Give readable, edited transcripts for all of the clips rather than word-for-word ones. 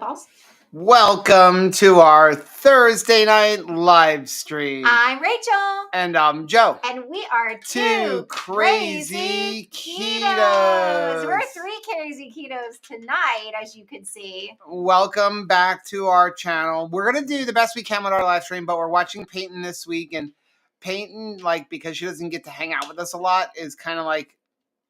calls. Welcome to our Thursday night live stream. I'm Rachel. And I'm Joe. And we are two crazy ketos. We're three crazy ketos tonight, as you can see. Welcome back to our channel. We're going to do the best we can with our live stream, but we're watching Peyton this week. And Peyton, because she doesn't get to hang out with us a lot, is kind of like,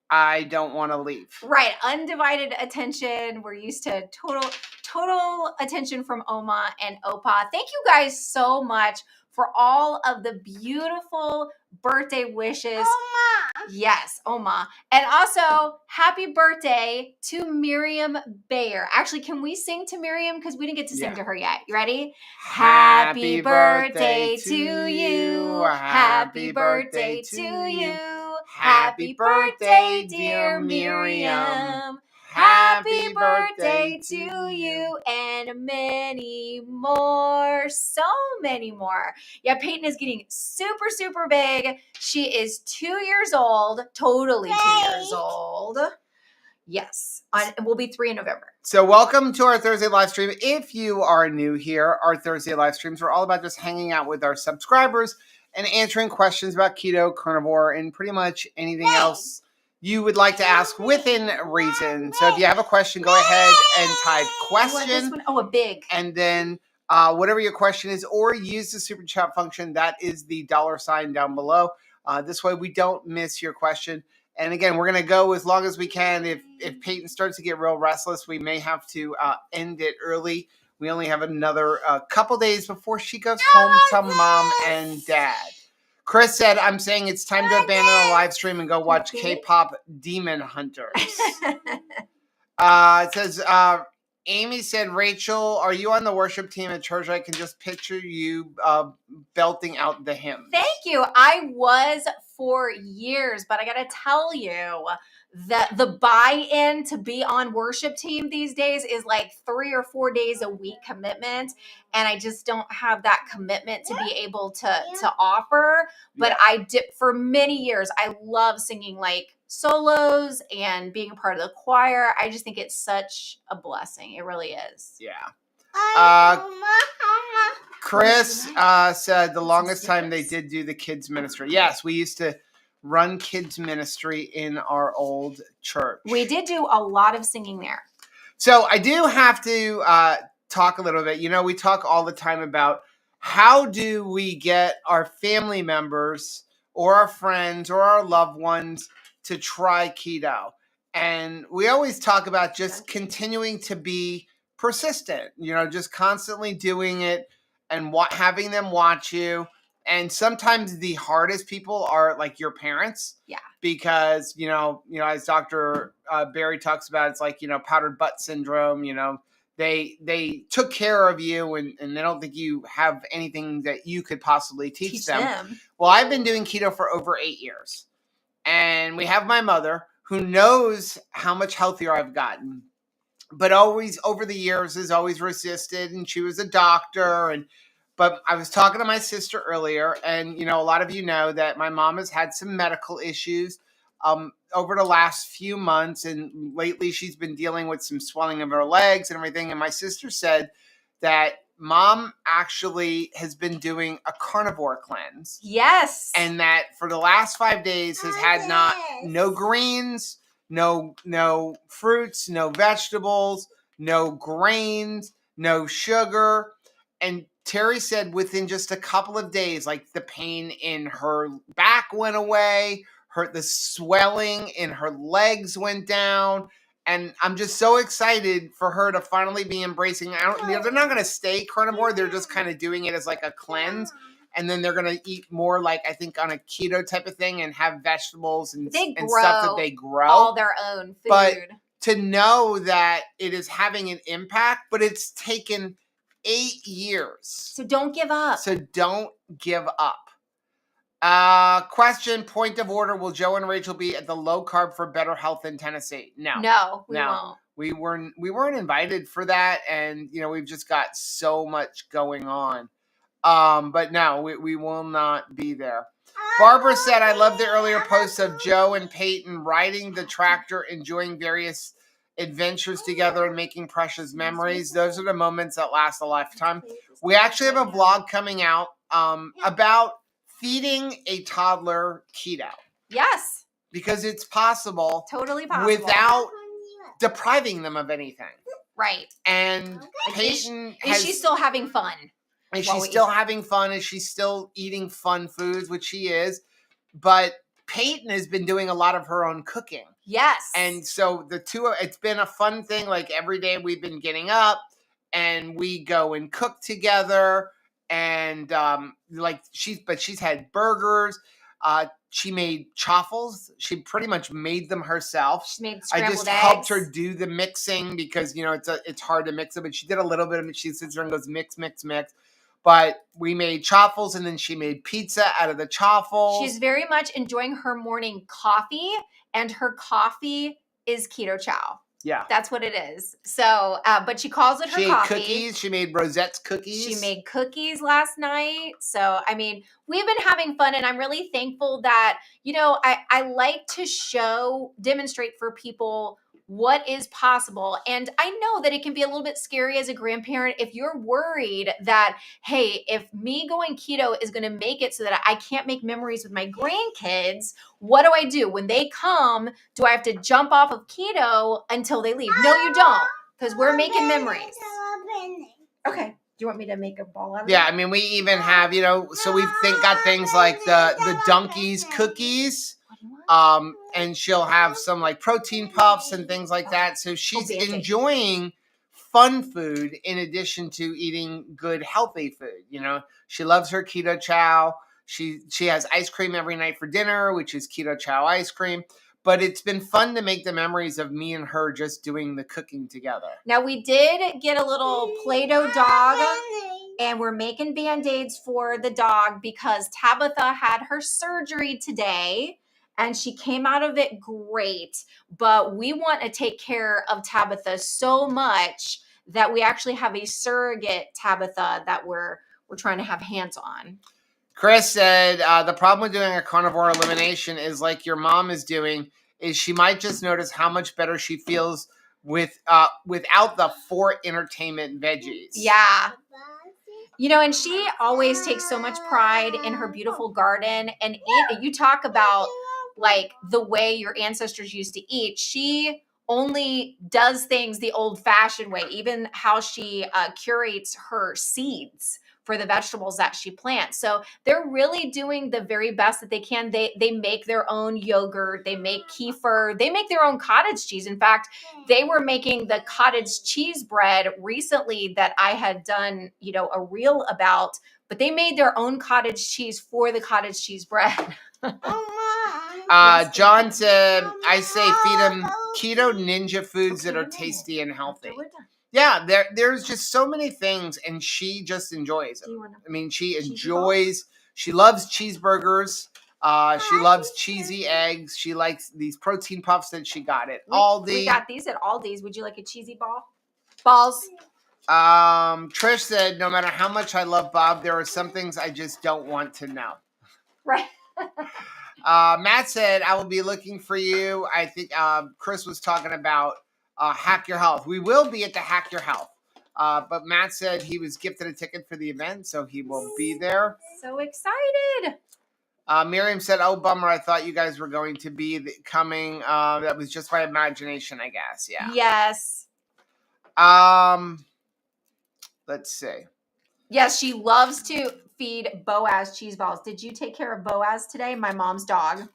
I don't want to leave. Right. Undivided attention. We're used to total attention from Oma and Opa. Thank you guys so much for all of the beautiful birthday wishes. Oma. Yes, Oma. And also, happy birthday to Miriam Bayer. Actually, can we sing to Miriam? Because we didn't get to sing to her yet. You ready? Happy birthday to you. Happy birthday to you. Happy birthday, dear Miriam. Happy birthday to you and many more. So many more. Yeah, Peyton is getting super, super big. She is 2 years old. Totally 2 years old. Yes. We'll be 3 in November. So welcome to our Thursday live stream. If you are new here, our Thursday live streams are all about just hanging out with our subscribers and answering questions about keto, carnivore, and pretty much anything else you would like to ask within reason. So if you have a question, go ahead and type question. Oh, a big. And then whatever your question is, or use the super chat function. That is the $ down below. This way we don't miss your question. And again, we're going to go as long as we can. If Peyton starts to get real restless, we may have to end it early. We only have another couple days before she goes home to mom and dad. Chris said, I'm saying it's time to abandon the live stream and go watch K-pop Demon Hunters. It says, Amy said, Rachel, are you on the worship team at church? I can just picture you belting out the hymns. Thank you. I was for years, but I got to tell you that the buy-in to be on worship team these days is like 3 or 4 days a week commitment. And I just don't have that commitment to be able to offer. But I did for many years. I love singing like solos and being a part of the choir. I just think it's such a blessing. It really is. Yeah. Chris said the longest time they did do the kids ministry. Yes, we used to run kids ministry in our old church. We did do a lot of singing there. So I do have to talk a little bit. You know, we talk all the time about how do we get our family members or our friends or our loved ones to try keto. And we always talk about just continuing to be persistent, you know, just constantly doing it and having them watch you. And sometimes the hardest people are like your parents. Yeah. Because, you know, as Dr. Barry talks about, it's like, powdered butt syndrome, they took care of you and they don't think you have anything that you could possibly teach them. Well, I've been doing keto for over 8 years. And we have my mother who knows how much healthier I've gotten, but always over the years has always resisted. And she was a doctor. But I was talking to my sister earlier, and, a lot of you know that my mom has had some medical issues over the last few months. And lately she's been dealing with some swelling of her legs and everything. And my sister said that Mom actually has been doing a carnivore cleanse. Yes. And that for the last 5 days has had no greens, no fruits, no vegetables, no grains, no sugar. And Terry said within just a couple of days, like the pain in her back went away, the swelling in her legs went down. And I'm just so excited for her to finally be embracing. They're not going to stay carnivore. They're just kind of doing it as like a cleanse. And then they're going to eat more like, I think, on a keto type of thing and have vegetables and stuff that they grow. All their own food. But to know that it is having an impact, but it's taken 8 years. So don't give up. Question, point of order. Will Joe and Rachel be at the low carb for better health in Tennessee? No, we won't. We weren't invited for that. And, we've just got so much going on. But no, we will not be there. Barbara said, I love the earlier posts of Joe and Peyton riding the tractor, enjoying various adventures together and making precious memories. Those are the moments that last a lifetime. We actually have a vlog coming out about feeding a toddler keto. Yes. Because it's possible. Totally possible. Without depriving them of anything. Right. And Peyton is she still having fun? Is she still having fun? Is she still eating fun foods, which she is? But Peyton has been doing a lot of her own cooking. Yes. And so it's been a fun thing. Like every day we've been getting up and we go and cook together. And she's had burgers. She made chaffles. She pretty much made them herself. She made scrambled eggs. I just helped her do the mixing because it's hard to mix it. But she did a little bit of it. She sits there and goes mix, mix, mix. But we made chaffles, and then she made pizza out of the chaffles. She's very much enjoying her morning coffee, and her coffee is keto chow. Yeah. That's what it is. So, but she calls it her coffee. She made cookies. She made Rosette's cookies. She made cookies last night. So, I mean, we've been having fun, and I'm really thankful that, I like to demonstrate for people what is possible. And I know that it can be a little bit scary as a grandparent if you're worried that, hey, if me going keto is going to make it so that I can't make memories with my grandkids, what do I do? When they come, do I have to jump off of keto until they leave? No, you don't, because we're making memories. Okay. Do you want me to make a ball out of it? Yeah, I mean, we even have, so we've got things like the Donkey's cookies. And she'll have some like protein puffs and things like that. So she's enjoying fun food in addition to eating good, healthy food. She loves her keto chow. She has ice cream every night for dinner, which is keto chow ice cream. But it's been fun to make the memories of me and her just doing the cooking together. Now, we did get a little Play-Doh dog, and we're making Band-Aids for the dog because Tabitha had her surgery today. And she came out of it great, but we want to take care of Tabitha so much that we actually have a surrogate Tabitha that we're trying to have hands on. Chris said, the problem with doing a carnivore elimination is like your mom is doing, is she might just notice how much better she feels without the 4 entertainment veggies. Yeah. And she always takes so much pride in her beautiful garden. And you talk about like the way your ancestors used to eat. She only does things the old-fashioned way, even how she curates her seeds for the vegetables that she plants. So they're really doing the very best that they can. They make their own yogurt. They make kefir. They make their own cottage cheese. In fact, they were making the cottage cheese bread recently that I had done, a reel about, but they made their own cottage cheese for the cottage cheese bread. John said, I say feed them keto ninja foods that are tasty and healthy. Yeah, there's just so many things, and she just enjoys it. I mean, she loves cheeseburgers. She loves cheesy eggs. She likes these protein puffs that she got at Aldi. We got these at Aldi's. Would you like a cheesy balls? Trish said, no matter how much I love Bob, there are some things I just don't want to know. Right. Matt said, I will be looking for you. I think Chris was talking about Hack Your Health. We will be at the Hack Your Health. But Matt said he was gifted a ticket for the event, so he will be there. So excited. Miriam said, oh, bummer. I thought you guys were going to be coming. That was just my imagination, I guess. Yeah. Yes. Let's see. Yes, she loves to feed Boaz cheese balls. Did you take care of Boaz today? My mom's dog.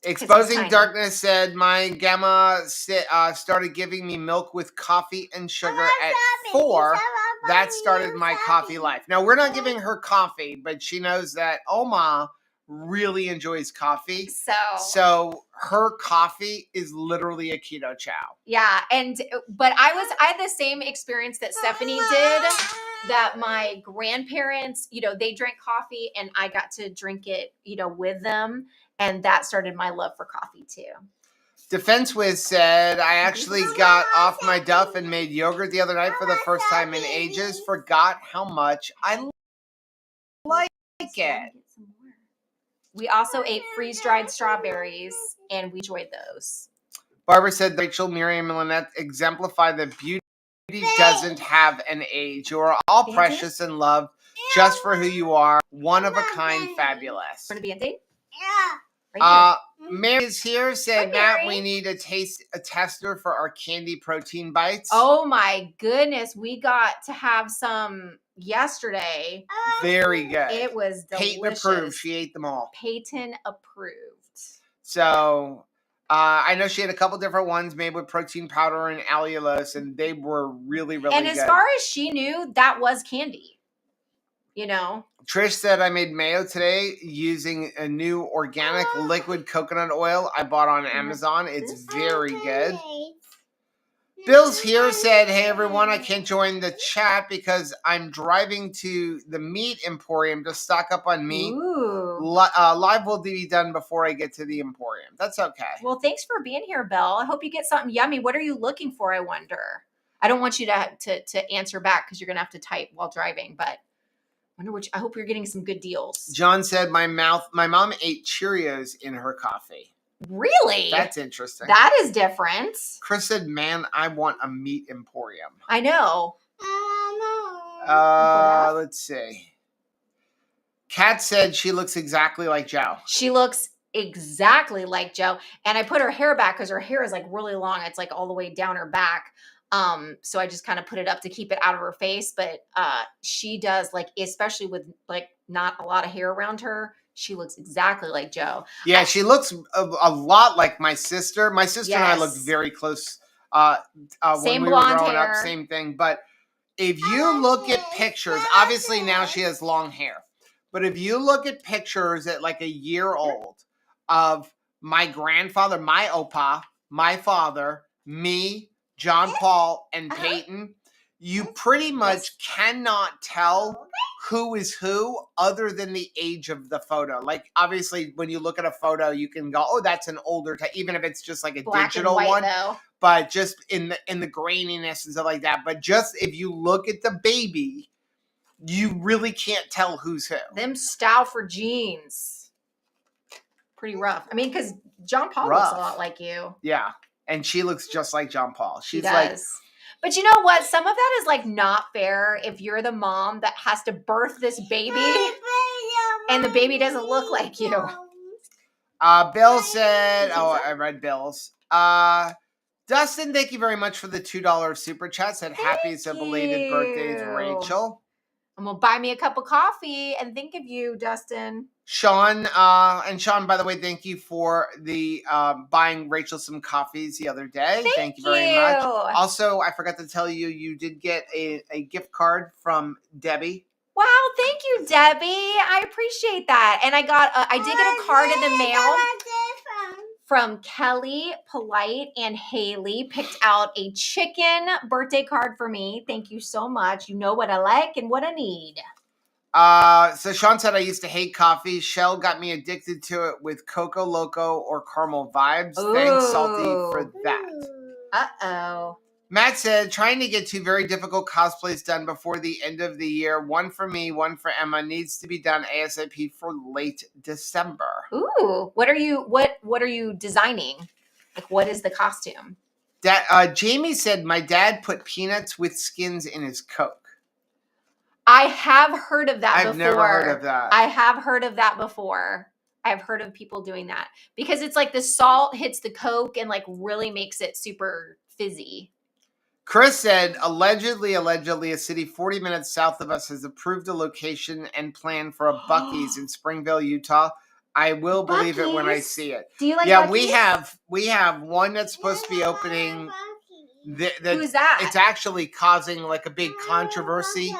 Exposing Darkness said, my gamma started giving me milk with coffee and sugar at 4. That started my coffee life. Now, we're not giving her coffee, but she knows that Oma really enjoys coffee. So her coffee is literally a keto chow. Yeah. But I had the same experience that Stephanie did, that my grandparents, they drank coffee and I got to drink it, with them. And that started my love for coffee too. Defense Wiz said, I actually got off my duff and made yogurt the other night for the first time in ages. Forgot how much I like it. We also ate freeze-dried strawberries, and we enjoyed those. Barbara said Rachel, Miriam, and Lynette exemplify that beauty doesn't have an age. You are all precious and loved just for who you are. One of a kind, fabulous. Want to be a date? Mary is here. Said, Matt, we need a tester for our candy protein bites. Oh my goodness, we got to have some yesterday. Very good. It was delicious. Peyton approved. She ate them all. Peyton approved. So, I know she had a couple different ones made with protein powder and allulose, and they were really, really good. And as far as she knew, that was candy. You know? Trish said, I made mayo today using a new organic liquid coconut oil I bought on Amazon. It's very good. Bill's here said, hey, everyone, I can't join the chat because I'm driving to the meat emporium to stock up on meat. Live will be done before I get to the emporium. That's okay. Well, thanks for being here, Bill. I hope you get something yummy. What are you looking for, I wonder? I don't want you to answer back because you're going to have to type while driving, but I hope you're getting some good deals. John said, my mom ate Cheerios in her coffee. Really? That's interesting. That is different. Chris said, man, I want a meat emporium. I know. Let's see. Kat said she looks exactly like Joe. She looks exactly like Joe. And I put her hair back because her hair is like really long. It's like all the way down her back. So I just kind of put it up to keep it out of her face. But she does, like, especially with like not a lot of hair around her, she looks exactly like Joe. Yeah, she looks a lot like my sister. My sister and I looked very close when we were growing up. Same thing. But if you look at pictures, obviously now she has long hair. But if you look at pictures at like a year old of my grandfather, my opa, my father, me, John Paul, and Peyton, you pretty much cannot tell who is who other than the age of the photo. Like, obviously, when you look at a photo, you can go, oh, that's an older type, even if it's just like a black digital and white, one. Though. But just in the graininess and stuff like that. But just if you look at the baby, you really can't tell who's who. Them Stauffer jeans. Pretty rough. I mean, because John Paul looks a lot like you. Yeah. And she looks just like John Paul. She does. But you know what? Some of that is like not fair if you're the mom that has to birth this baby and the baby doesn't look like you. Bill said, I read Bill's. Dustin, thank you very much for the $2 super chat. Said happy belated birthdays, Rachel. And will buy me a cup of coffee and think of you, Dustin. Sean, by the way, thank you for the buying Rachel some coffees the other day. Thank you very much. Also, I forgot to tell you, you did get a gift card from Debbie. Wow, thank you, Debbie. I appreciate that. And I did get a card in the mail from Kelly, Polite, and Haley. Picked out a chicken birthday card for me. Thank you so much. You know what I like and what I need. So Sean said, I used to hate coffee. Shell got me addicted to it with Coco Loco or Caramel Vibes. Ooh. Thanks, Salty, for that. Uh-oh. Matt said, trying to get 2 very difficult cosplays done before the end of the year. One for me, one for Emma. Needs to be done ASAP for late December. Ooh. What are you designing? Like, what is the costume? Jamie said, my dad put peanuts with skins in his Coke. I have heard of that before. I've never heard of that. I have heard of that before. I've heard of people doing that. Because it's like the salt hits the Coke and like really makes it super fizzy. Chris said, allegedly, a city 40 minutes south of us has approved a location and plan for a Buc-ee's in Springville, Utah. I will believe it when I see it. Do you like Buc-ee's? we have one that's supposed to be opening. Who's that? It's actually causing like a big controversy.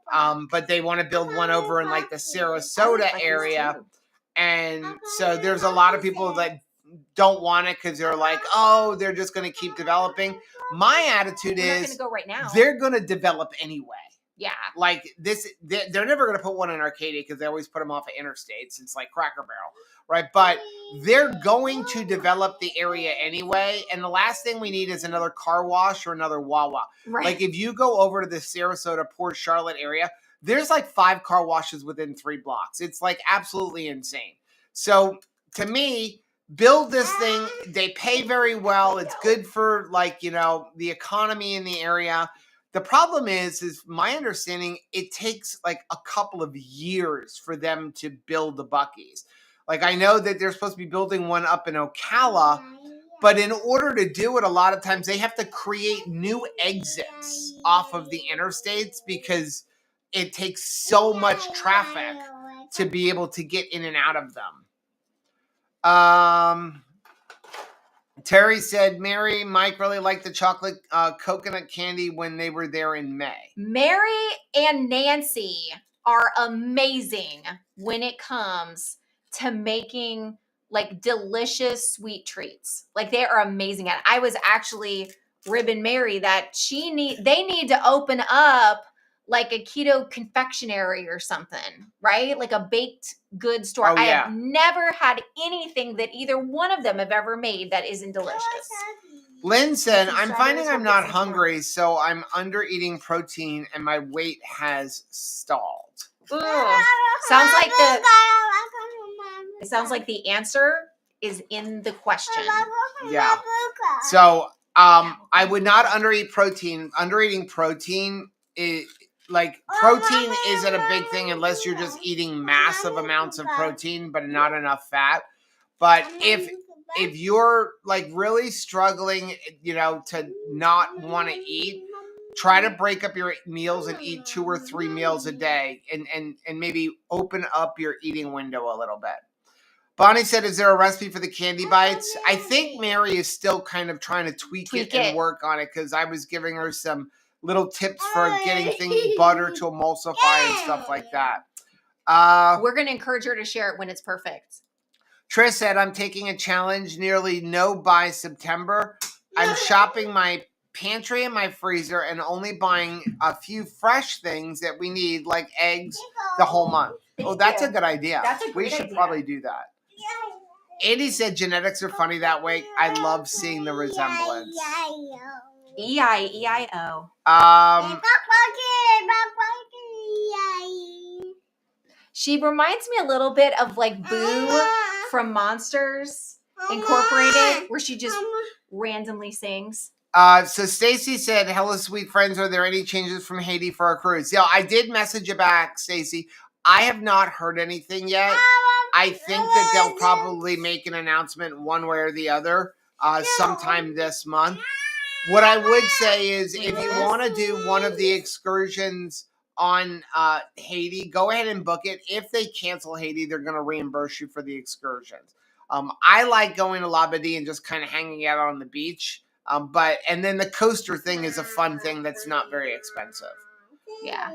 But they want to build one over in like the Sarasota area. And so there's a lot of people that don't want it because they're like, oh, they're just going to keep developing. My attitude is go right now. They're going to develop anyway. Yeah. Like this, they're never going to put one in Arcadia because they always put them off of interstates. It's like Cracker Barrel, right? But they're going to develop the area anyway. And the last thing we need is another car wash or another Wawa. Right. Like if you go over to the Sarasota, Port Charlotte area, there's like 5 car washes within 3 blocks. It's like absolutely insane. So to me, build this thing. They pay very well. It's good for like, the economy in the area. The problem is my understanding, it takes like a couple of years for them to build the Buc-ee's. Like I know that they're supposed to be building one up in Ocala, but in order to do it, a lot of times they have to create new exits off of the interstates because it takes so much traffic to be able to get in and out of them. Terry said, Mary, Mike really liked the chocolate coconut candy when they were there in May. Mary and Nancy are amazing when it comes to making like delicious sweet treats. Like they are amazing at it. I was actually ribbing Mary that they need to open up like a keto confectionery or something, right? Like a baked goods store. Oh, yeah. I have never had anything that either one of them have ever made that isn't delicious. Lynn said, I'm finding I'm not hungry, so I'm under eating protein and my weight has stalled. Ugh. It sounds like the answer is in the question. Yeah. So I would not undereat protein. Undereating protein protein isn't a big thing unless you're just eating massive amounts of protein but not enough fat. But if you're like really struggling, to not want to eat, try to break up your meals and eat 2 or 3 meals a day and maybe open up your eating window a little bit. Bonnie said, is there a recipe for the candy bites? I think Mary is still kind of trying to tweak it and work on it because I was giving her some little tips for getting butter to emulsify and stuff like that. We're going to encourage her to share it when it's perfect. Trish said, I'm taking a challenge, nearly no by September. I'm shopping my pantry and my freezer and only buying a few fresh things that we need, like eggs, the whole month. That's a good idea. We should probably do that. Andy said genetics are funny that way. I love seeing the resemblance. E-I-E-I-O. She reminds me a little bit of like Boo from Monsters Incorporated, where she just randomly sings. So Stacy said, hello, sweet friends. Are there any changes from Haiti for our cruise? Yeah, I did message you back, Stacy. I have not heard anything yet. I think that they'll probably make an announcement one way or the other sometime this month. What I would say is if you want to do one of the excursions on Haiti, go ahead and book it. If they cancel Haiti, they're going to reimburse you for the excursions. I like going to Labadee and just kind of hanging out on the beach. And then the coaster thing is a fun thing that's not very expensive. Yeah.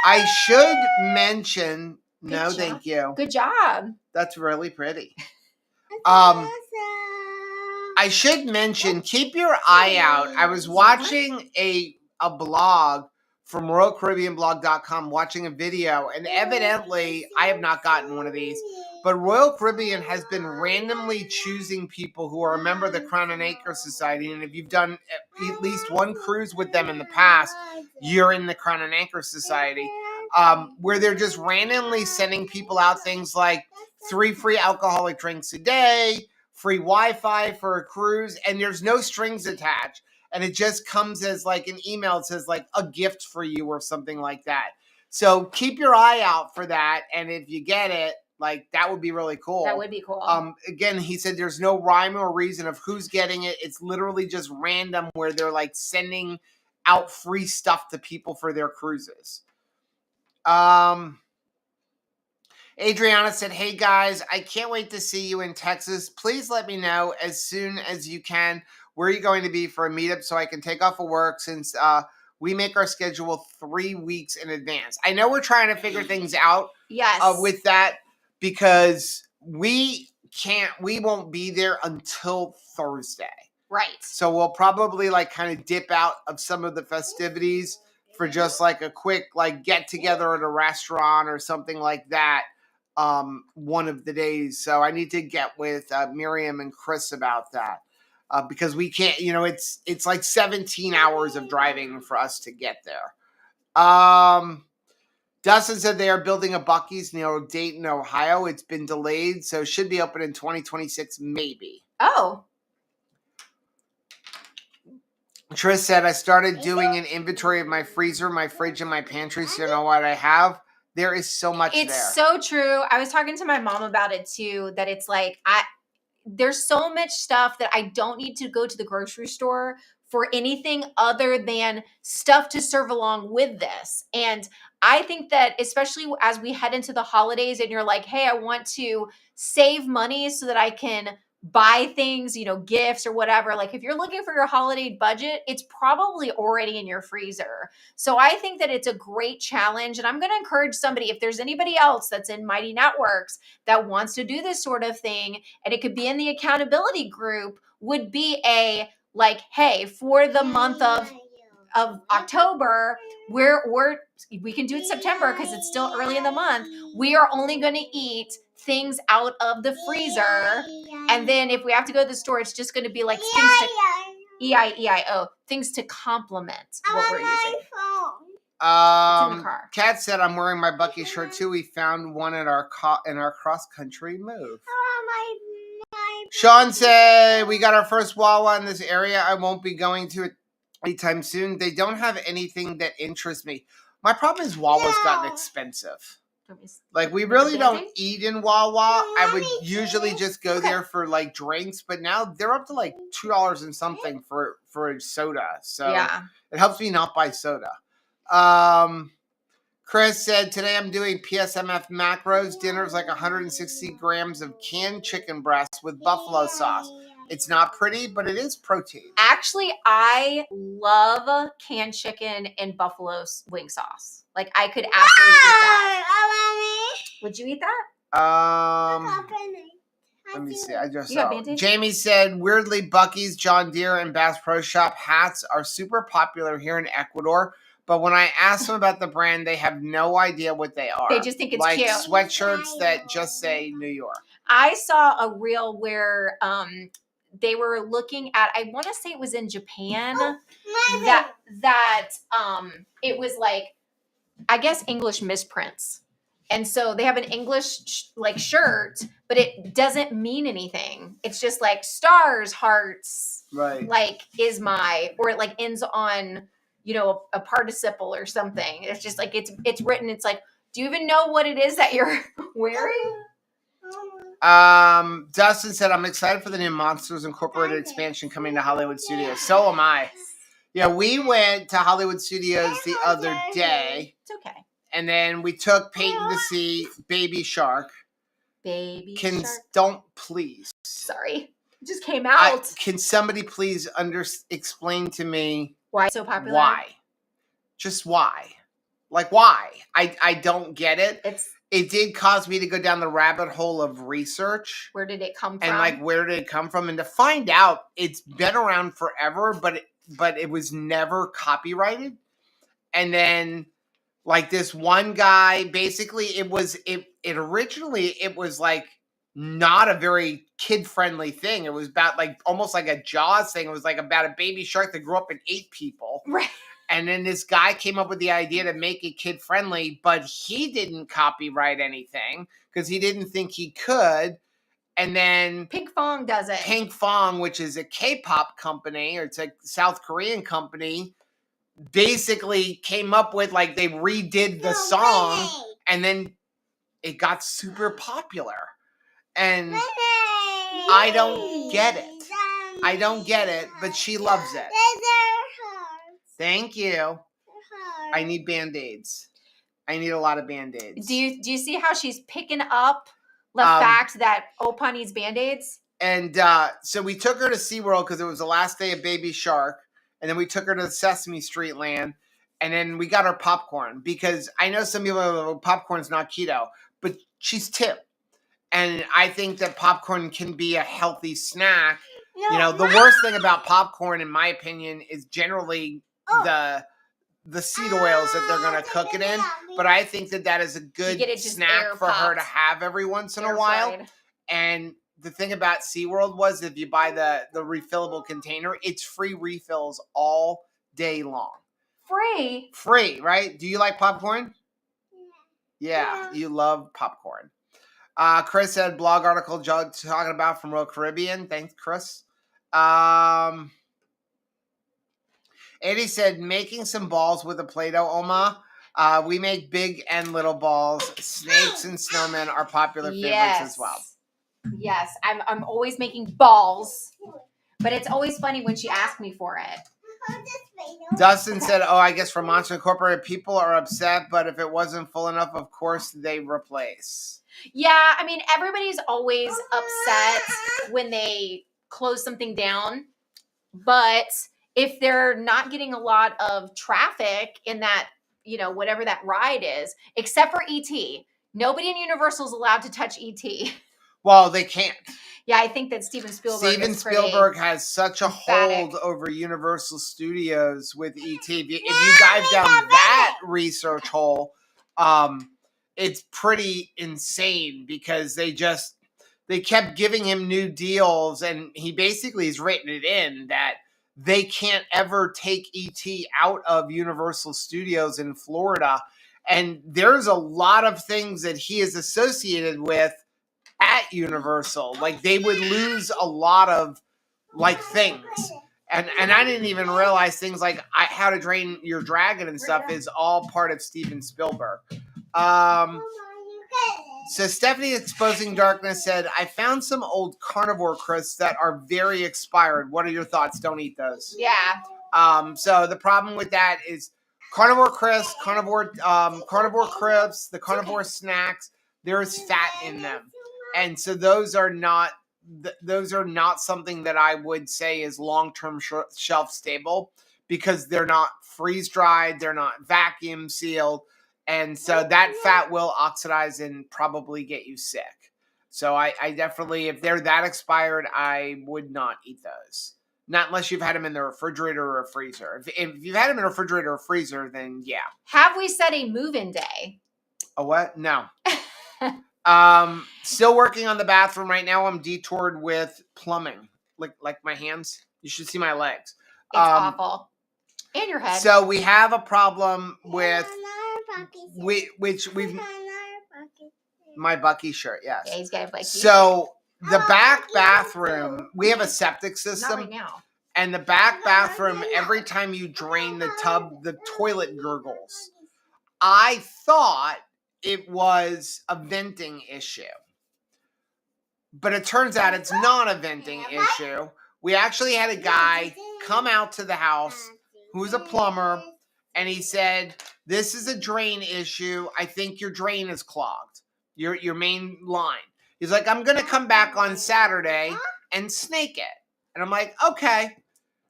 I should mention. No, thank you. Good job. That's really pretty. I should mention, keep your eye out. I was watching a blog from RoyalCaribbeanBlog.com, watching a video, and evidently, I have not gotten one of these, but Royal Caribbean has been randomly choosing people who are a member of the Crown and Anchor Society, and if you've done at least one cruise with them in the past, you're in the Crown and Anchor Society, where they're just randomly sending people out things like 3 free alcoholic drinks a day, free Wi-Fi for a cruise, and there's no strings attached. And it just comes as like an email. It says like a gift for you or something like that. So keep your eye out for that. And if you get it, like that would be really cool. That would be cool. Again, he said there's no rhyme or reason of who's getting it. It's literally just random where they're like sending out free stuff to people for their cruises. Adriana said, hey guys, I can't wait to see you in Texas. Please let me know as soon as you can where you're going to be for a meetup so I can take off of work since we make our schedule 3 weeks in advance. I know we're trying to figure things out with that because we won't be there until Thursday. Right. So we'll probably like kind of dip out of some of the festivities for just like a quick like get together at a restaurant or something like that. One of the days. So I need to get with Miriam and Chris about that because we can't, it's like 17 hours of driving for us to get there. Dustin said they are building a Buc-ee's near Dayton, Ohio. It's been delayed, so it should be open in 2026, maybe. Oh. Trish said, I started doing an inventory of my freezer, my fridge, and my pantry, so you know what I have. There is so much there. It's so true. I was talking to my mom about it too, that it's like, there's so much stuff that I don't need to go to the grocery store for anything other than stuff to serve along with this. And I think that especially as we head into the holidays and you're like, hey, I want to save money so that I can buy things, gifts or whatever. Like if you're looking for your holiday budget, it's probably already in your freezer. So I think that it's a great challenge. And I'm going to encourage somebody, if there's anybody else that's in Mighty Networks that wants to do this sort of thing, and it could be in the accountability group, would be hey, for the month of October, we can do it September because it's still early in the month. We are only going to eat things out of the freezer. And then if we have to go to the store, it's just going to be like things to E-I-E-I-O, things to complement what we're using. It's in the car. Kat said, I'm wearing my Buc-ee shirt too. We found one in our cross-country move. Sean said, we got our first Wawa in this area. I won't be going to it anytime soon. They don't have anything that interests me. My problem is Wawa's gotten expensive. Like, we really don't eat in Wawa. I would usually just go there for, drinks. But now they're up to, $2 and something for a soda. So it helps me not buy soda. Chris said, today I'm doing PSMF macros. Dinner's 160 grams of canned chicken breast with buffalo sauce. It's not pretty, but it is protein. Actually, I love canned chicken and buffalo wing sauce. I could absolutely eat that. Would you eat that? Let me see. I just saw. Jamie said, weirdly, Buc-ee's, John Deere, and Bass Pro Shop hats are super popular here in Ecuador. But when I ask them about the brand, they have no idea what they are. They just think it's cute. Sweatshirts that just say New York. I saw a reel where they were looking at, I want to say it was in Japan, that it was I guess English misprints. And so they have an English shirt, but it doesn't mean anything. It's just stars, hearts, right? Is my, or it ends on a participle or something. It's just it's written. It's do you even know what it is that you're wearing? Dustin said, I'm excited for the new Monsters Incorporated expansion coming to Hollywood Studios. So am I. Yeah, we went to Hollywood Studios the other day. It's okay. And then we took Peyton to see Baby Shark. Shark. Don't please. Sorry. It just came out. Can somebody please explain to me why it's so popular? Why? Just why? Why? I don't get it. It did cause me to go down the rabbit hole of research. Where did it come from? And where did it come from? And to find out, it's been around forever, but it was never copyrighted. And then this one guy, basically it originally was not a very kid-friendly thing. It was about almost like a Jaws thing. It was about a baby shark that grew up and ate people. Right. And then this guy came up with the idea to make it kid-friendly, but he didn't copyright anything because he didn't think he could. And then Pink Fong does it. Pink Fong, which is a K-pop company, or it's a South Korean company, basically came up with they redid the song, and then it got super popular. And I don't get it. But she loves it. Thank you. I need Band-Aids. I need a lot of Band-Aids. Do you see how she's picking up the fact that Opa needs Band-Aids? And so we took her to SeaWorld because it was the last day of Baby Shark. And then we took her to Sesame Street Land. And then we got her popcorn. Because I know some people are popcorn's not keto. But she's 2. And I think that popcorn can be a healthy snack. The worst thing about popcorn, in my opinion, is generally the seed oils that they're going to cook it in. But I think that is a good snack for her to have every once in a while. And the thing about SeaWorld was if you buy the refillable container, it's free refills all day long. Free, right? Do you like popcorn? Yeah, you love popcorn. Chris had blog article talking about from Royal Caribbean. Thanks, Chris. Eddie said, making some balls with a Play-Doh, Oma. We make big and little balls. Snakes and snowmen are popular favorites as well. Yes, I'm always making balls, but it's always funny when she asks me for it. Dustin said, oh, I guess for Monster Incorporated, people are upset, but if it wasn't full enough, of course, they replace. Yeah, I mean, everybody's always upset when they close something down, but if they're not getting a lot of traffic in that, whatever that ride is, except for ET. Nobody in Universal is allowed to touch ET. Well, they can't. Yeah, I think that Steven Spielberg has such a emphatic. hold over Universal Studios with ET. If you dive down that research hole, it's pretty insane because they kept giving him new deals, and he basically has written it in that they can't ever take ET out of Universal Studios in Florida. And there's a lot of things that he is associated with at Universal. Like, they would lose a lot of things. And I didn't even realize things like How to Train Your Dragon and stuff is all part of Steven Spielberg. So Stephanie Exposing Darkness said, I found some old Carnivore crisps that are very expired. What are your thoughts? Don't eat those. Yeah. So the problem with that is Carnivore crisps, Carnivore crisps, the Carnivore snacks, there is fat in them. And so those are not something that I would say is long-term shelf stable because they're not freeze-dried, they're not vacuum sealed, and so that fat will oxidize and probably get you sick. So I definitely, if they're that expired, I would not eat those. Not unless you've had them in the refrigerator or a freezer. If you've had them in a refrigerator or a freezer, then yeah. Have we set a move-in day? A what? No. Still working on the bathroom right now. I'm detoured with plumbing, like my hands. You should see my legs. It's awful. And your head. So we have a problem with my Bucky shirt. Yes. Yeah, he's got a Bucky. So the back bathroom, we have a septic system. Not right now. And the back bathroom, every time you drain the tub, the toilet gurgles. I thought it was a venting issue. But it turns out it's not a venting issue. We actually had a guy come out to the house who's a plumber, and he said, this is a drain issue. I think your drain is clogged, your main line. He's like, I'm going to come back on Saturday and snake it. And I'm like, okay.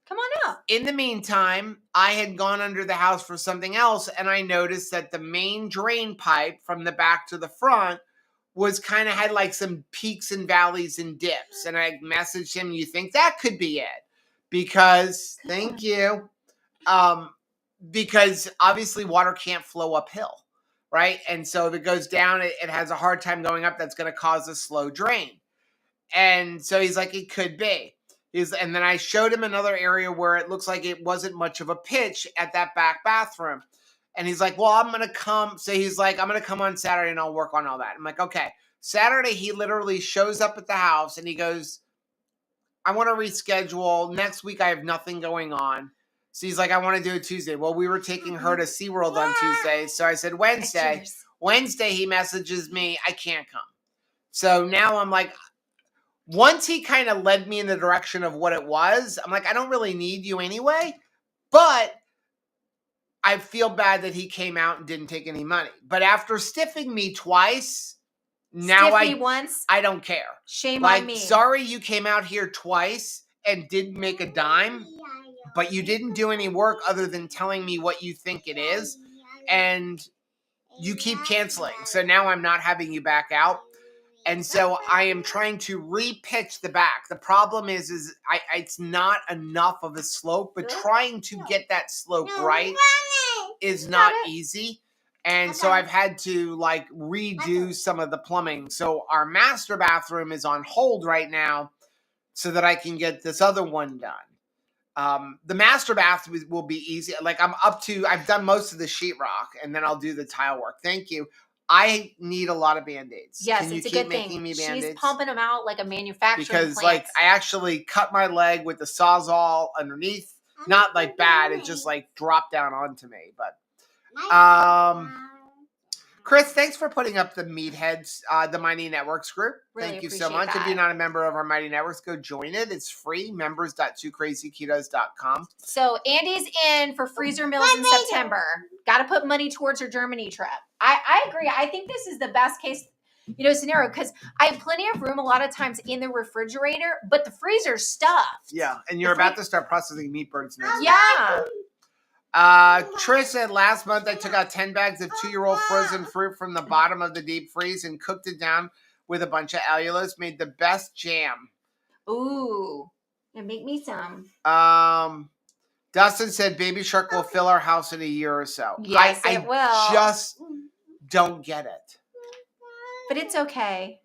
Come on out. In the meantime, I had gone under the house for something else, and I noticed that the main drain pipe from the back to the front was kind of had like some peaks and valleys and dips. And I messaged him, you think that could be it? Because, thank you. Because obviously water can't flow uphill, right? And so if it goes down, it has a hard time going up. That's going to cause a slow drain. And so he's like, it could be. And then I showed him another area where it looks like it wasn't much of a pitch at that back bathroom. And he's like, well, I'm going to come. So he's like, I'm going to come on Saturday and I'll work on all that. I'm like, okay. Saturday, he literally shows up at the house and he goes, I want to reschedule. Next week, I have nothing going on. So he's like, I want to do it Tuesday. Well, we were taking her to SeaWorld on Tuesday. So I said, Wednesday. Wednesday, he messages me, I can't come. So now I'm like, once he kind of led me in the direction of what it was, I'm like, I don't really need you anyway. But I feel bad that he came out and didn't take any money. But after stiffing me twice, now I don't care. Shame on me. Sorry you came out here twice and didn't make a dime, but you didn't do any work other than telling me what you think it is. And you keep canceling. So now I'm not having you back out. And so I am trying to repitch the back. The problem is it's not enough of a slope, but trying to get that slope right is not easy. And so I've had to redo some of the plumbing. So our master bathroom is on hold right now so that I can get this other one done. The master bathroom will be easy. I've done most of the sheetrock and then I'll do the tile work. Thank you. I need a lot of Band-Aids. Yes, Can you it's a keep good thing. making me Band-Aids? She's pumping them out like a manufacturing because plant. like I actually cut my leg with the Sawzall underneath. Not like bad, it just like dropped down onto me. But Chris, thanks for putting up the Meatheads, the Mighty Networks group. Really Thank you so appreciate much. If that. you're not a member of our Mighty Networks, go join it. It's free. Members.2krazyketos.com. So Andy's in for freezer meals in September. Got to put money towards her Germany trip. I agree. I think this is the best case, scenario because I have plenty of room a lot of times in the refrigerator, but the freezer's stuffed. Yeah, and you're about to start processing meat birds next week. Yeah. Trish said last month I took out 10 bags of 2-year-old frozen fruit from the bottom of the deep freeze and cooked it down with a bunch of allulose. Made the best jam. Ooh. And make me some. Dustin said Baby Shark will fill our house in a year or so. Yes, it will. Just don't get it. But it's okay.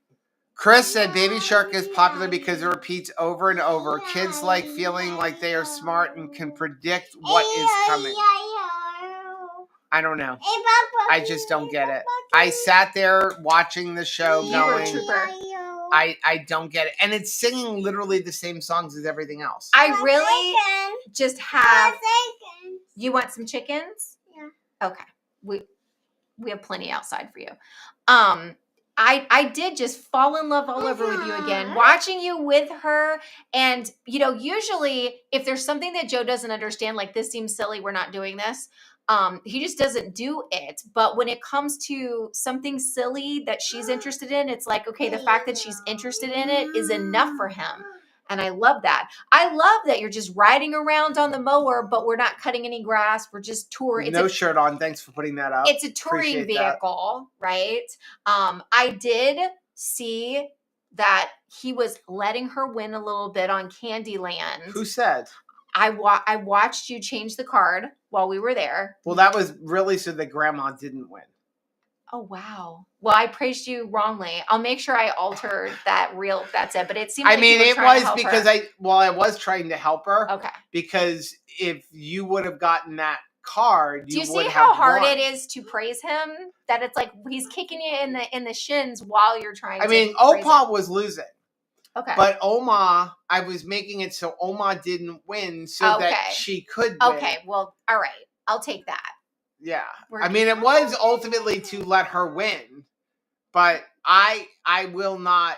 Chris said Baby Shark is popular because it repeats over and over. Kids like feeling like they are smart and can predict what is coming. I don't know. I just don't get it. I sat there watching the show going, I don't get it. And it's singing literally the same songs as everything else. I really just have... You want some chickens? Yeah. Okay. We have plenty outside for you. I did just fall in love all over with you again, watching you with her. And, usually if there's something that Joe doesn't understand, like this seems silly, we're not doing this. He just doesn't do it. But when it comes to something silly that she's interested in, it's like, okay, the fact that she's interested in it is enough for him. And I love that. I love that you're just riding around on the mower, but we're not cutting any grass. We're just touring. No shirt on. Thanks for putting that up. It's a touring vehicle, right? I did see that he was letting her win a little bit on Candyland. Who said? I watched you change the card while we were there. Well, that was really so that Grandma didn't win. Oh, wow. Well, I praised you wrongly. I'll make sure I alter that reel if that's it. But it seemed like it was because I was trying to help her. Okay. Because if you would have gotten that card, do you see how hard it is to praise him? That it's like he's kicking you in the shins while you're trying to praise Opa was losing. Okay. But Oma, I was making it so Oma didn't win so that she could win. Okay, well, all right. I'll take that. Yeah. It was ultimately to let her win, but I will not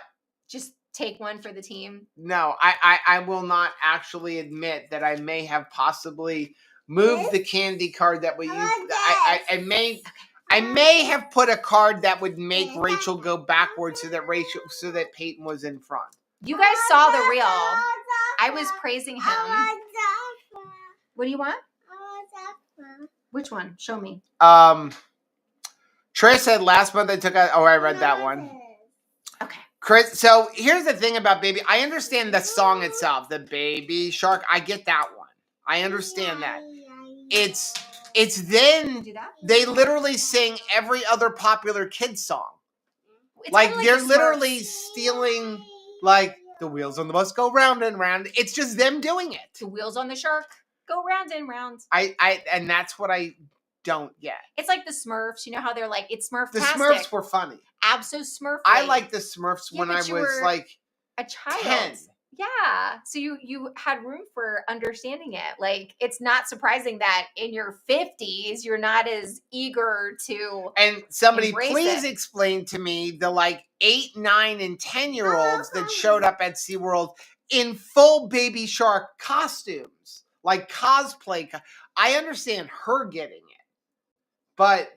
just take one for the team. No, I will not actually admit that I may have possibly moved the candy card that we used. I may have put a card that would make Rachel go backwards so that Peyton was in front. You guys saw the reel. I was praising him. What do you want? Which one? Show me. Trish said last month I took out... Oh, I read that one. Okay. Chris, so here's the thing about Baby. I understand the song itself, the Baby Shark. I get that one. I understand that. It's then they literally sing every other popular kids song. It's like they're literally stealing, like, the wheels on the bus go round and round. It's just them doing it. The wheels on the shark go round and round. And that's what I don't get. It's like the Smurfs. You know how they're like, it's Smurf-tastic. The Smurfs were funny. Abso-Smurf. I liked the Smurfs when I was like a child. 10. Yeah. So you had room for understanding it. Like, it's not surprising that in your 50s, you're not as eager to. And somebody please explain to me the like 8, 9, and 10-year-olds that showed up at SeaWorld in full Baby Shark costumes. Like cosplay. I understand her getting it, but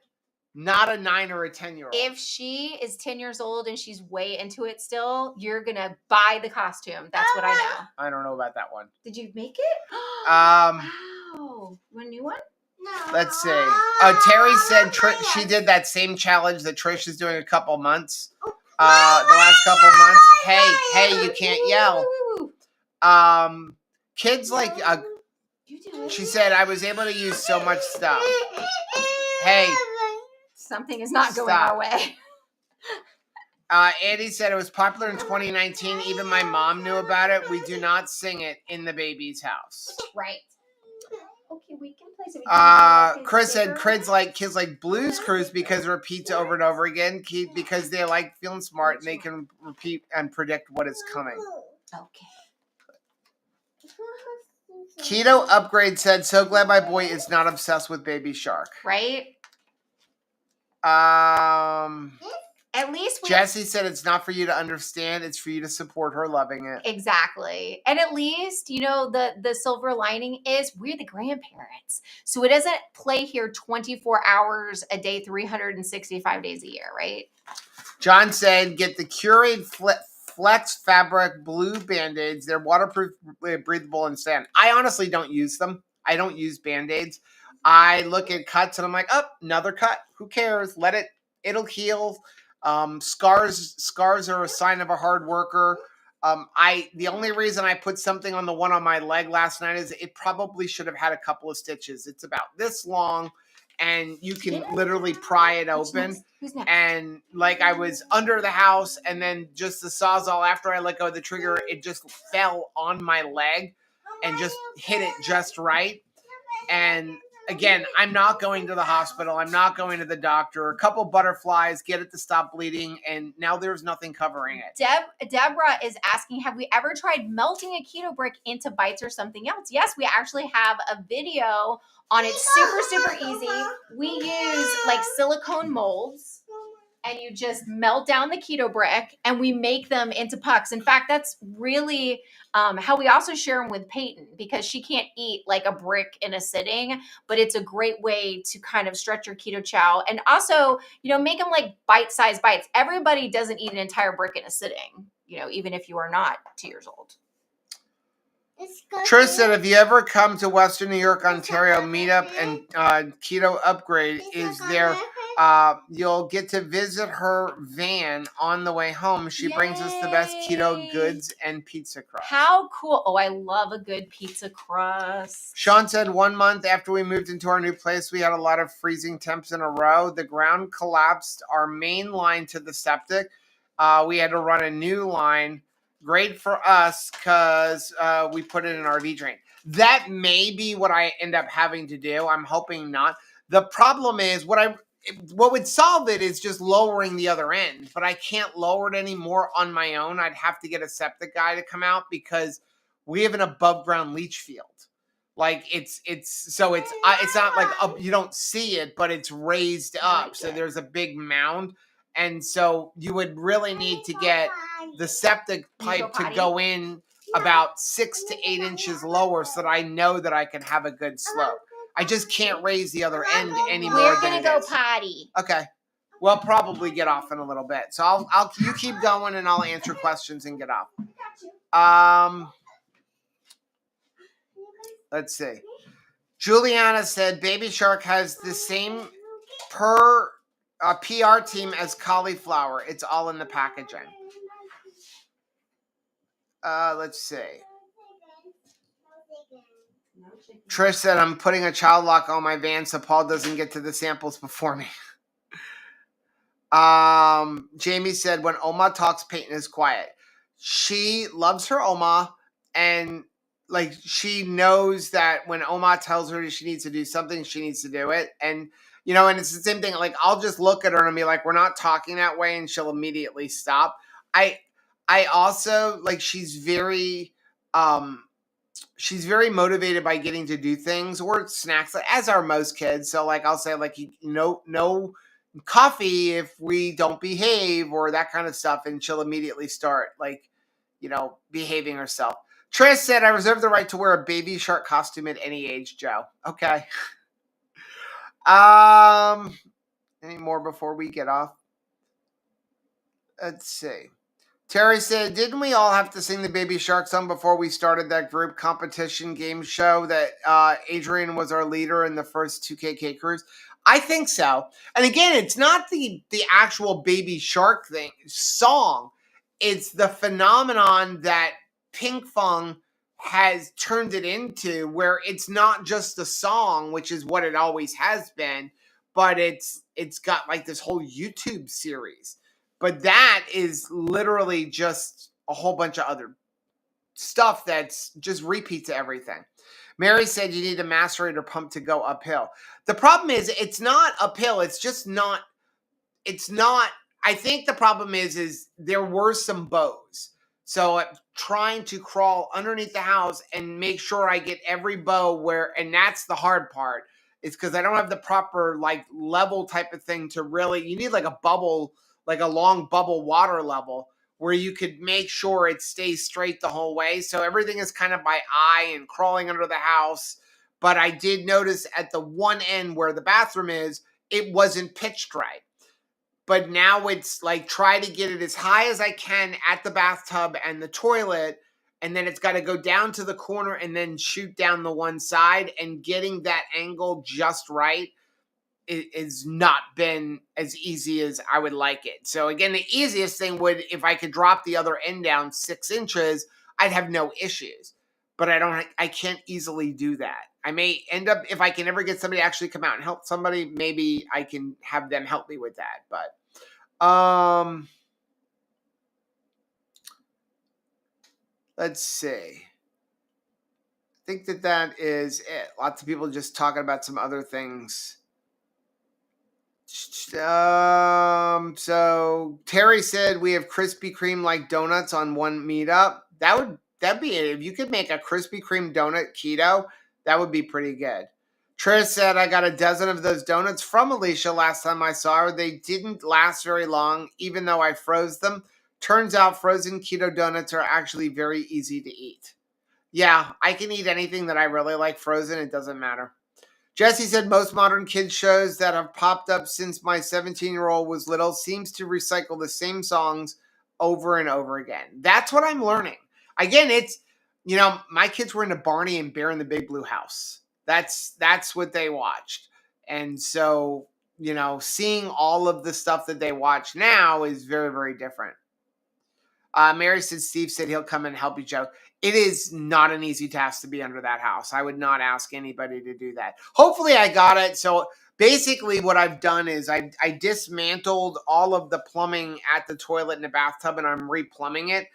not a 9 or a 10-year-old. If she is 10 years old and she's way into it still, you're going to buy the costume. That's what I know. I don't know about that one. Did you make it? Wow. Want a new one? No. Let's see. Terry said she did that same challenge that Trish is doing a couple months. The last couple months. Hey, you can't yell. Kids like... She said, I was able to use so much stuff. Hey. Something is not going our way. Andy said it was popular in 2019. Even my mom knew about it. We do not sing it in the baby's house. Right. Okay, we can place. If Chris said kids like Blues Cruise because it repeats over and over again. Because they like feeling smart and they can repeat and predict what is coming. Okay. Keto Upgrade said, so glad my boy is not obsessed with Baby Shark. Right? At least Jesse said it's not for you to understand, it's for you to support her loving it. Exactly. And at least, the silver lining is we're the grandparents. So it doesn't play here 24 hours a day, 365 days a year, right? John said, get the Curate Flex Fabric Blue Band-Aids. They're waterproof, breathable, and sand. I honestly don't use them. I don't use Band-Aids. I look at cuts and I'm like, oh, another cut. Who cares? It'll heal. Scars are a sign of a hard worker. The only reason I put something on the one on my leg last night is it probably should have had a couple of stitches. It's about this long, and you can literally pry it open. Who's next? And like I was under the house, and then just the Sawzall, after I let go of the trigger, it just fell on my leg and just hit it just right. And again, I'm not going to the hospital. I'm not going to the doctor. A couple butterflies, get it to stop bleeding, and now there's nothing covering it. Deborah is asking, have we ever tried melting a keto brick into bites or something else? Yes, we actually have a video on it. Super, super easy. We use silicone molds, and you just melt down the keto brick, and we make them into pucks. In fact, that's really how we also share them with Peyton, because she can't eat a brick in a sitting, but it's a great way to kind of stretch your keto chow. And also, make them bite-sized bites. Everybody doesn't eat an entire brick in a sitting, even if you are not 2 years old. Trish said, if you ever come to Western New York, Ontario, meetup and Keto Upgrade is there, you'll get to visit her van on the way home. She brings us the best keto goods and pizza crust. How cool. Oh, I love a good pizza crust. Sean said 1 month after we moved into our new place, we had a lot of freezing temps in a row. The ground collapsed our main line to the septic. We had to run a new line. Great for us because we put it in an RV drain. That may be what I end up having to do. I'm hoping not. The problem is what would solve it is just lowering the other end, but I can't lower it anymore on my own. I'd have to get a septic guy to come out because we have an above ground leach field. It's not like you don't see it, but it's raised up. So there's a big mound. And so you would really need to get the septic pipe to go in about 6 to 8 inches lower so that I know that I can have a good slope. I just can't raise the other end anymore. We're going to go potty. Okay. We'll probably get off in a little bit. So you keep going and I'll answer questions and get off. Let's see. Juliana said Baby Shark has the same PR team as cauliflower. It's all in the packaging. Let's see. Trish said, I'm putting a child lock on my van so Paul doesn't get to the samples before me. Jamie said, when Oma talks, Peyton is quiet. She loves her Oma, and she knows that when Oma tells her she needs to do something, she needs to do it. And and it's the same thing. I'll just look at her and be like, we're not talking that way, and she'll immediately stop. I also she's very motivated by getting to do things or snacks, as are most kids. So I'll say no coffee if we don't behave or that kind of stuff, and she'll immediately start behaving herself. Trish said, I reserve the right to wear a Baby Shark costume at any age, Joe. Okay. Any more before we get off? Let's see. Terry said, didn't we all have to sing the Baby Shark song before we started that group competition game show that Adrian was our leader in the first 2KK cruise? I think so. And again, it's not the actual Baby Shark song. It's the phenomenon that Pink Fong has turned it into, where it's not just a song, which is what it always has been, but it's got this whole YouTube series. But that is literally just a whole bunch of other stuff that's just repeats of everything. Mary said you need a macerator pump to go uphill. The problem is it's not uphill. It's just not. It's not. I think the problem is there were some bows. So I'm trying to crawl underneath the house and make sure I get every bow where, and that's the hard part. It's because I don't have the proper like level type of thing to really. You need like a bubble, like a long bubble water level where you could make sure it stays straight the whole way. So everything is kind of by eye and crawling under the house. But I did notice at the one end where the bathroom is, it wasn't pitched right. But now it's like try to get it as high as I can at the bathtub and the toilet, and then it's got to go down to the corner and then shoot down the one side, and getting that angle just right is not been as easy as I would like it. So again, the easiest thing would, if I could drop the other end down 6 inches, I'd have no issues. But I can't easily do that. I may end up, if I can ever get somebody to actually come out and help somebody, maybe I can have them help me with that. But let's see. I think that is it. Lots of people just talking about some other things. So Terry said we have Krispy Kreme like donuts on one meetup. That'd be it. If you could make a Krispy Kreme donut keto, that would be pretty good. Trish said I got a dozen of those donuts from Alicia last time I saw her. They didn't last very long, even though I froze them. Turns out frozen keto donuts are actually very easy to eat. Yeah, I can eat anything that I really like frozen. It doesn't matter. Jesse said most modern kids shows that have popped up since my 17-year-old was little seems to recycle the same songs over and over again. That's what I'm learning. Again, it's, my kids were into Barney and Bear in the Big Blue House. That's what they watched. And so, seeing all of the stuff that they watch now is very, very different. Mary said Steve said he'll come and help you, Joe. It is not an easy task to be under that house. I would not ask anybody to do that. Hopefully I got it. So basically what I've done is I dismantled all of the plumbing at the toilet and the bathtub, and I'm replumbing it.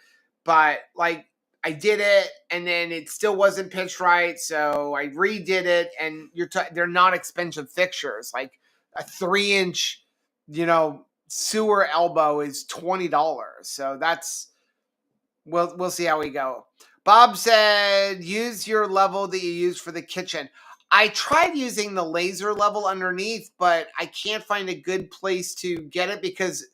But like I did it, and then it still wasn't pitched right. So I redid it, and they're not expensive fixtures. Like a 3-inch, sewer elbow is $20. So that's, we'll see how we go. Bob said, use your level that you use for the kitchen. I tried using the laser level underneath, but I can't find a good place to get it because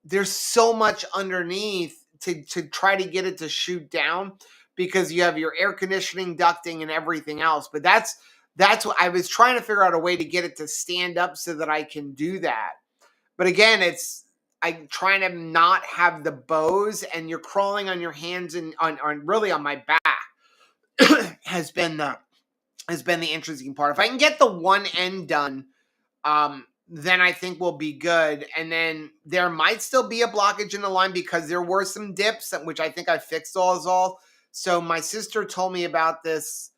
there's so much underneath to try to get it to shoot down, because you have your air conditioning ducting and everything else. But that's what I was trying to figure out, a way to get it to stand up so that I can do that. But again, I'm trying to not have the bows, and you're crawling on your hands and really on my back has been the interesting part. If I can get the one end done, then I think we'll be good. And then there might still be a blockage in the line because there were some dips, which I think I fixed all. So my sister told me about this.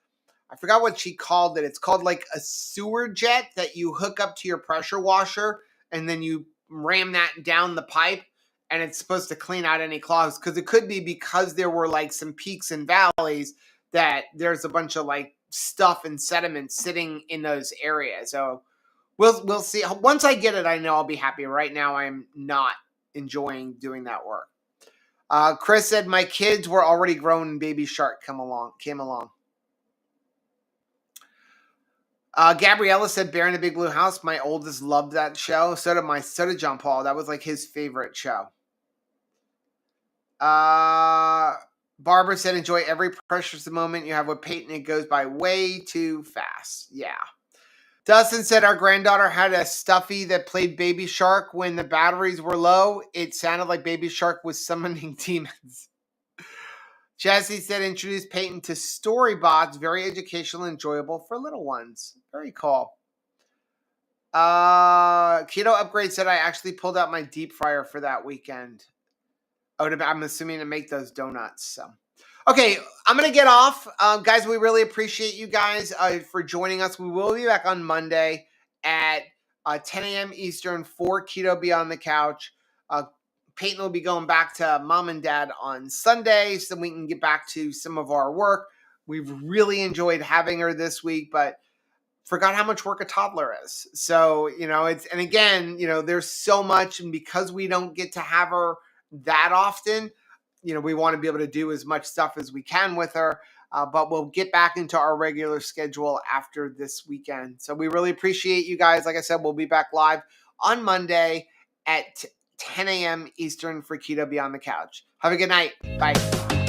I forgot what she called it. It's called like a sewer jet that you hook up to your pressure washer, and then you ram that down the pipe, and it's supposed to clean out any clogs. Because it could be because there were like some peaks and valleys that there's a bunch of like stuff and sediment sitting in those areas. So we'll see. Once I get it, I know I'll be happy. Right now, I'm not enjoying doing that work. Chris said my kids were already grown and Baby Shark came along. Gabriella said Bear in the Big Blue House. My oldest loved that show. So did John Paul. That was like his favorite show. Barbara said enjoy every precious moment you have with Peyton. It goes by way too fast. Yeah. Dustin said our granddaughter had a stuffy that played Baby Shark when the batteries were low. It sounded like Baby Shark was summoning demons. Jesse said introduce Peyton to Storybots. Very educational and enjoyable for little ones. Very cool. Keto Upgrade said I actually pulled out my deep fryer for that weekend. I'm assuming to make those donuts. So, okay, I'm going to get off. Guys, we really appreciate you guys for joining us. We will be back on Monday at 10 a.m. Eastern for Keto Beyond the Couch. Peyton will be going back to mom and dad on Sunday so we can get back to some of our work. We've really enjoyed having her this week, but forgot how much work a toddler is. So, and again, there's so much, and because we don't get to have her that often, we want to be able to do as much stuff as we can with her. But we'll get back into our regular schedule after this weekend. So we really appreciate you guys. Like I said, we'll be back live on Monday at 10 a.m. Eastern for Keto Beyond the Couch. Have a good night. Bye.